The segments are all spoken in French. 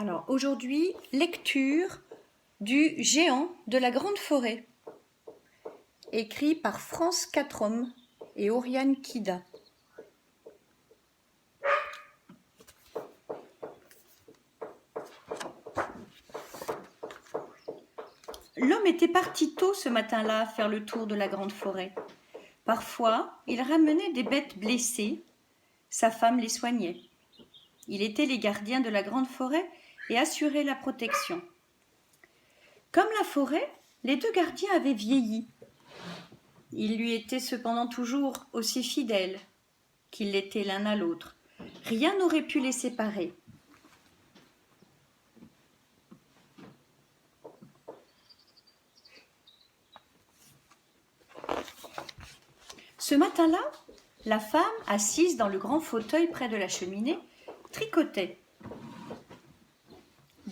Alors aujourd'hui, lecture du Géant de la Grande Forêt, écrit par France Quatrom et Oriane Kida. L'homme était parti tôt ce matin-là faire le tour de la grande forêt. Parfois, il ramenait des bêtes blessées. Sa femme les soignait. Il était les gardiens de la grande forêt et assurait la protection. Comme la forêt, les deux gardiens avaient vieilli. Ils lui étaient cependant toujours aussi fidèles qu'ils l'étaient l'un à l'autre. Rien n'aurait pu les séparer. Ce matin-là, la femme, assise dans le grand fauteuil près de la cheminée, tricotait.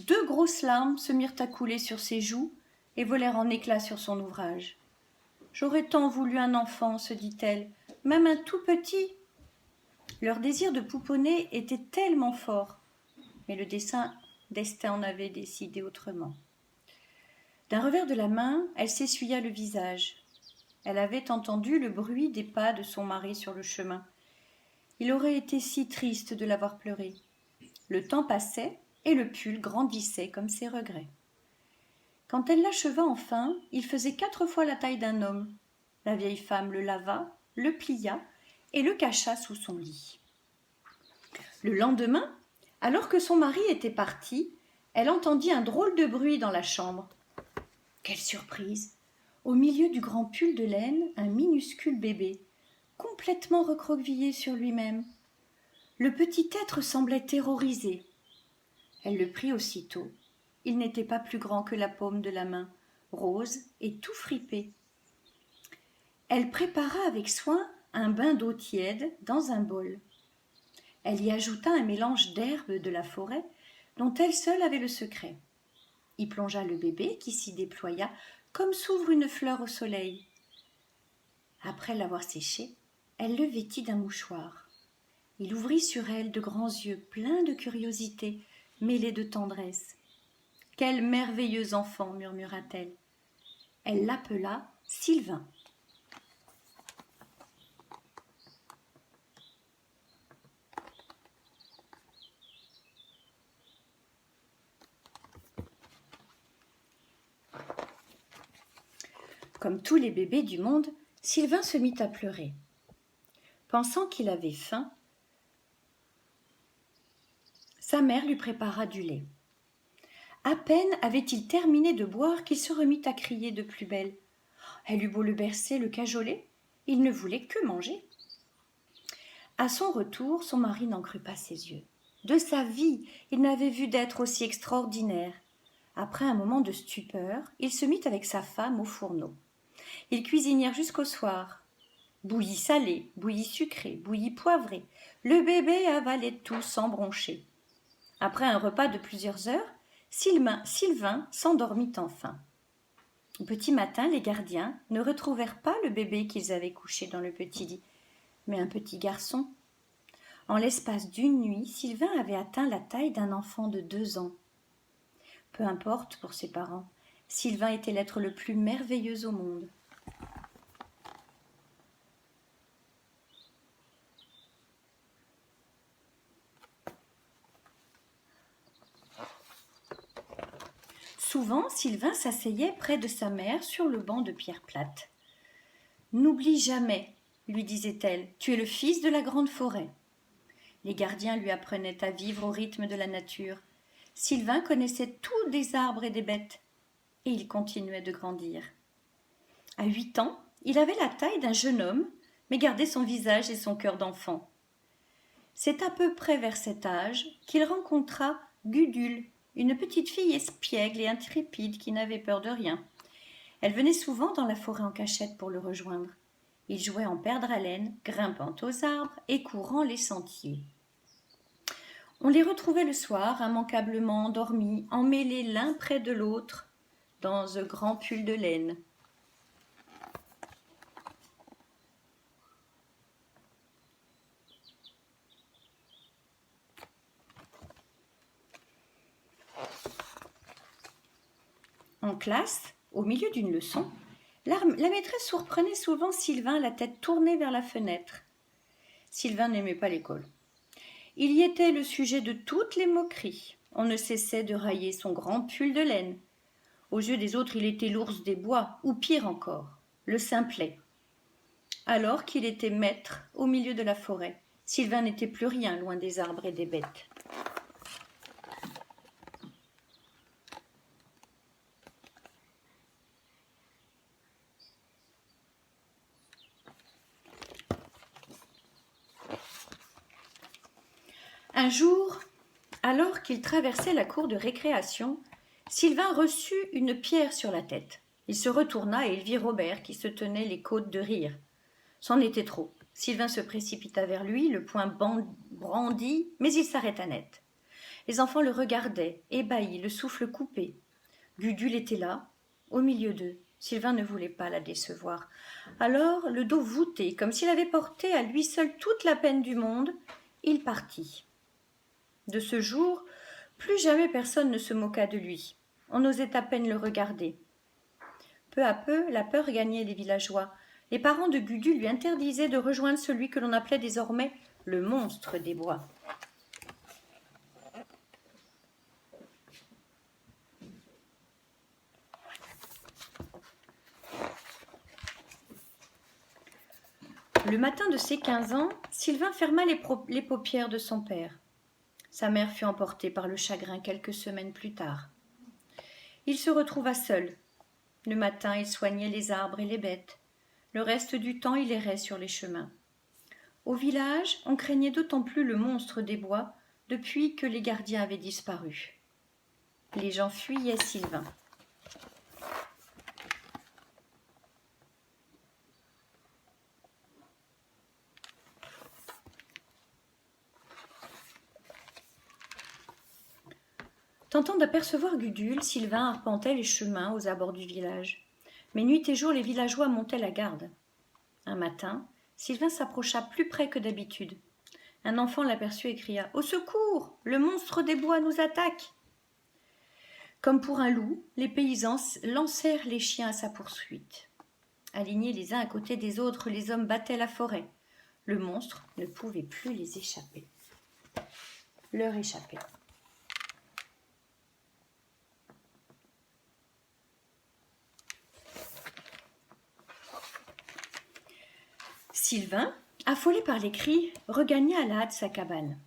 Deux grosses larmes se mirent à couler sur ses joues et volèrent en éclats sur son ouvrage. « J'aurais tant voulu un enfant, se dit-elle, même un tout petit. » Leur désir de pouponner était tellement fort, mais le destin en avait décidé autrement. D'un revers de la main, elle s'essuya le visage. Elle avait entendu le bruit des pas de son mari sur le chemin. Il aurait été si triste de l'avoir pleuré. Le temps passait et le pull grandissait comme ses regrets. Quand elle l'acheva enfin, il faisait 4 fois la taille d'un homme. La vieille femme le lava, le plia et le cacha sous son lit. Le lendemain, alors que son mari était parti, elle entendit un drôle de bruit dans la chambre. Quelle surprise! Au milieu du grand pull de laine, un minuscule bébé, complètement recroquevillé sur lui-même. Le petit être semblait terrorisé. Elle le prit aussitôt. Il n'était pas plus grand que la paume de la main, rose et tout fripé. Elle prépara avec soin un bain d'eau tiède dans un bol. Elle y ajouta un mélange d'herbes de la forêt dont elle seule avait le secret. Y plongea le bébé qui s'y déploya comme s'ouvre une fleur au soleil. Après l'avoir séché, elle le vêtit d'un mouchoir. Il ouvrit sur elle de grands yeux pleins de curiosité, mêlés de tendresse. « Quel merveilleux enfant !» murmura-t-elle. Elle l'appela Sylvain. Comme tous les bébés du monde, Sylvain se mit à pleurer. Pensant qu'il avait faim, sa mère lui prépara du lait. À peine avait-il terminé de boire qu'il se remit à crier de plus belle. Elle eut beau le bercer, le cajoler, il ne voulait que manger. À son retour, son mari n'en crut pas ses yeux. De sa vie, il n'avait vu d'être aussi extraordinaire. Après un moment de stupeur, il se mit avec sa femme au fourneau. Ils cuisinèrent jusqu'au soir. Bouilli salé, bouilli sucré, bouilli poivré, le bébé avalait tout sans broncher. Après un repas de plusieurs heures, Sylvain s'endormit enfin. Au petit matin, les gardiens ne retrouvèrent pas le bébé qu'ils avaient couché dans le petit lit, mais un petit garçon. En l'espace d'une nuit, Sylvain avait atteint la taille d'un enfant de 2 ans. Peu importe pour ses parents, Sylvain était l'être le plus merveilleux au monde. Souvent, Sylvain s'asseyait près de sa mère sur le banc de pierre plate. « N'oublie jamais, lui disait-elle, tu es le fils de la grande forêt. » Les gardiens lui apprenaient à vivre au rythme de la nature. Sylvain connaissait tous des arbres et des bêtes, et il continuait de grandir. À 8 ans, il avait la taille d'un jeune homme, mais gardait son visage et son cœur d'enfant. C'est à peu près vers cet âge qu'il rencontra Gudule, une petite fille espiègle et intrépide qui n'avait peur de rien. Elle venait souvent dans la forêt en cachette pour le rejoindre. Ils jouaient en perdre haleine, grimpant aux arbres et courant les sentiers. On les retrouvait le soir, immanquablement endormis, emmêlés l'un près de l'autre, dans un grand pull de laine. En classe, au milieu d'une leçon, la maîtresse surprenait souvent Sylvain la tête tournée vers la fenêtre. Sylvain n'aimait pas l'école. Il y était le sujet de toutes les moqueries. On ne cessait de railler son grand pull de laine. Aux yeux des autres, il était l'ours des bois, ou pire encore, le simplet. Alors qu'il était maître au milieu de la forêt, Sylvain n'était plus rien loin des arbres et des bêtes. Un jour, alors qu'il traversait la cour de récréation, Sylvain reçut une pierre sur la tête. Il se retourna et il vit Robert qui se tenait les côtes de rire. C'en était trop. Sylvain se précipita vers lui, le poing brandi, mais il s'arrêta net. Les enfants le regardaient, ébahis, le souffle coupé. Gudule était là, au milieu d'eux. Sylvain ne voulait pas la décevoir. Alors, le dos voûté, comme s'il avait porté à lui seul toute la peine du monde, il partit. De ce jour, plus jamais personne ne se moqua de lui. On osait à peine le regarder. Peu à peu, la peur gagnait les villageois. Les parents de Gudule lui interdisaient de rejoindre celui que l'on appelait désormais le monstre des bois. Le matin de ses 15 ans, Sylvain ferma les paupières de son père. Sa mère fut emportée par le chagrin quelques semaines plus tard. Il se retrouva seul. Le matin, il soignait les arbres et les bêtes. Le reste du temps, il errait sur les chemins. Au village, on craignait d'autant plus le monstre des bois depuis que les gardiens avaient disparu. Les gens fuyaient Sylvain. Tentant d'apercevoir Gudule, Sylvain arpentait les chemins aux abords du village. Mais nuit et jour, les villageois montaient la garde. Un matin, Sylvain s'approcha plus près que d'habitude. Un enfant l'aperçut et cria « Au secours! Le monstre des bois nous attaque !» Comme pour un loup, les paysans lancèrent les chiens à sa poursuite. Alignés les uns à côté des autres, les hommes battaient la forêt. Le monstre ne pouvait plus leur échapper. Sylvain, affolé par les cris, regagna à la hâte sa cabane.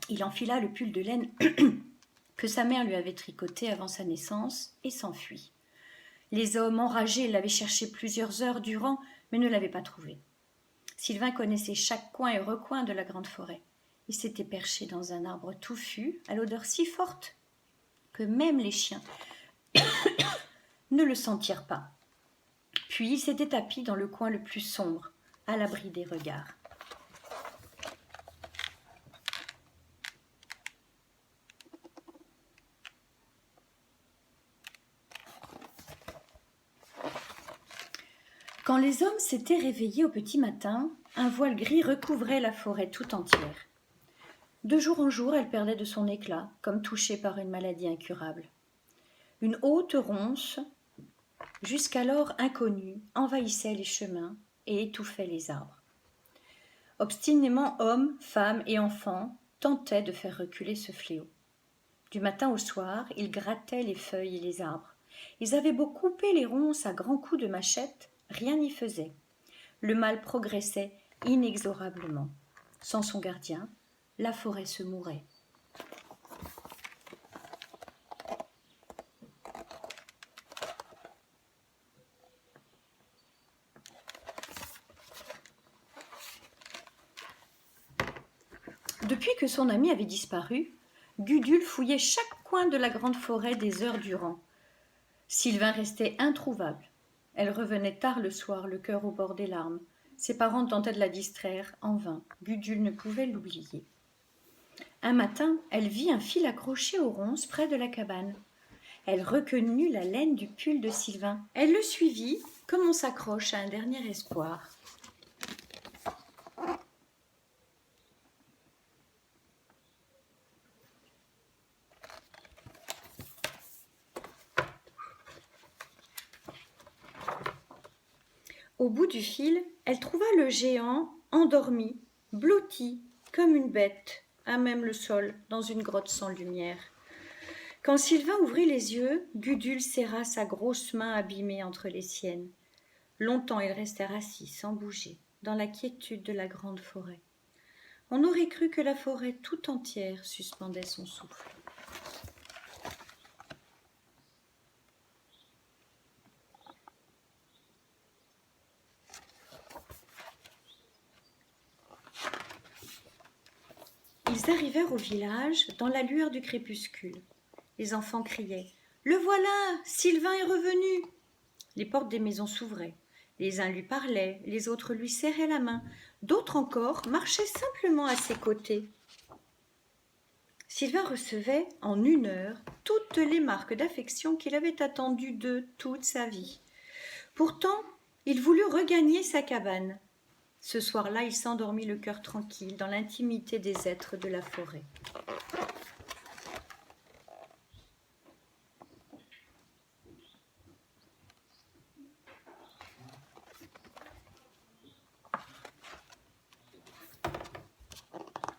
Il enfila le pull de laine que sa mère lui avait tricoté avant sa naissance et s'enfuit. Les hommes enragés l'avaient cherché plusieurs heures durant, mais ne l'avaient pas trouvé. Sylvain connaissait chaque coin et recoin de la grande forêt. Il s'était perché dans un arbre touffu, à l'odeur si forte que même les chiens ne le sentirent pas. Puis il s'était tapi dans le coin le plus sombre, à l'abri des regards. Quand les hommes s'étaient réveillés au petit matin, un voile gris recouvrait la forêt tout entière. De jour en jour, elle perdait de son éclat, comme touchée par une maladie incurable. Une haute ronce, jusqu'alors inconnue, envahissait les chemins et étouffait les arbres. Obstinément, hommes, femmes et enfants tentaient de faire reculer ce fléau. Du matin au soir, ils grattaient les feuilles et les arbres. Ils avaient beau couper les ronces à grands coups de machette, rien n'y faisait. Le mal progressait inexorablement. Sans son gardien, la forêt se mourait. Depuis que son ami avait disparu, Gudule fouillait chaque coin de la grande forêt des heures durant. Sylvain restait introuvable. Elle revenait tard le soir, le cœur au bord des larmes. Ses parents tentaient de la distraire, en vain. Gudule ne pouvait l'oublier. Un matin, elle vit un fil accroché aux ronces près de la cabane. Elle reconnut la laine du pull de Sylvain. Elle le suivit, comme on s'accroche à un dernier espoir. Au bout du fil, elle trouva le géant endormi, blotti, comme une bête, à même le sol, dans une grotte sans lumière. Quand Sylvain ouvrit les yeux, Gudule serra sa grosse main abîmée entre les siennes. Longtemps ils restèrent assis, sans bouger, dans la quiétude de la grande forêt. On aurait cru que la forêt tout entière suspendait son souffle. Ils arrivèrent au village dans la lueur du crépuscule. Les enfants criaient « Le voilà, Sylvain est revenu !» Les portes des maisons s'ouvraient. Les uns lui parlaient, les autres lui serraient la main. D'autres encore marchaient simplement à ses côtés. Sylvain recevait en 1 heure toutes les marques d'affection qu'il avait attendues d'eux toute sa vie. Pourtant, il voulut regagner sa cabane. Ce soir-là, il s'endormit le cœur tranquille dans l'intimité des êtres de la forêt.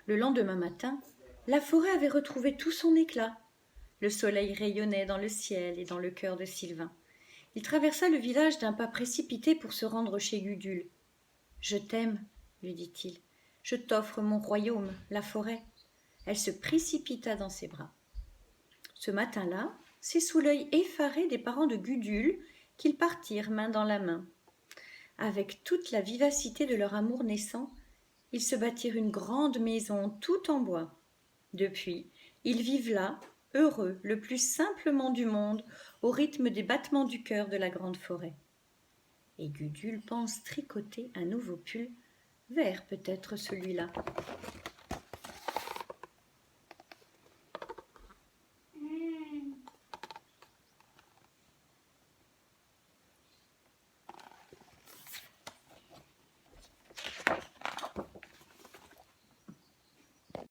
Le lendemain matin, la forêt avait retrouvé tout son éclat. Le soleil rayonnait dans le ciel et dans le cœur de Sylvain. Il traversa le village d'un pas précipité pour se rendre chez Gudule. « Je t'aime, lui dit-il. Je t'offre mon royaume, la forêt. » Elle se précipita dans ses bras. Ce matin-là, c'est sous l'œil effaré des parents de Gudule qu'ils partirent main dans la main. Avec toute la vivacité de leur amour naissant, ils se bâtirent une grande maison toute en bois. Depuis, ils vivent là, heureux, le plus simplement du monde, au rythme des battements du cœur de la grande forêt. Et Gudule pense tricoter un nouveau pull, vert peut-être celui-là.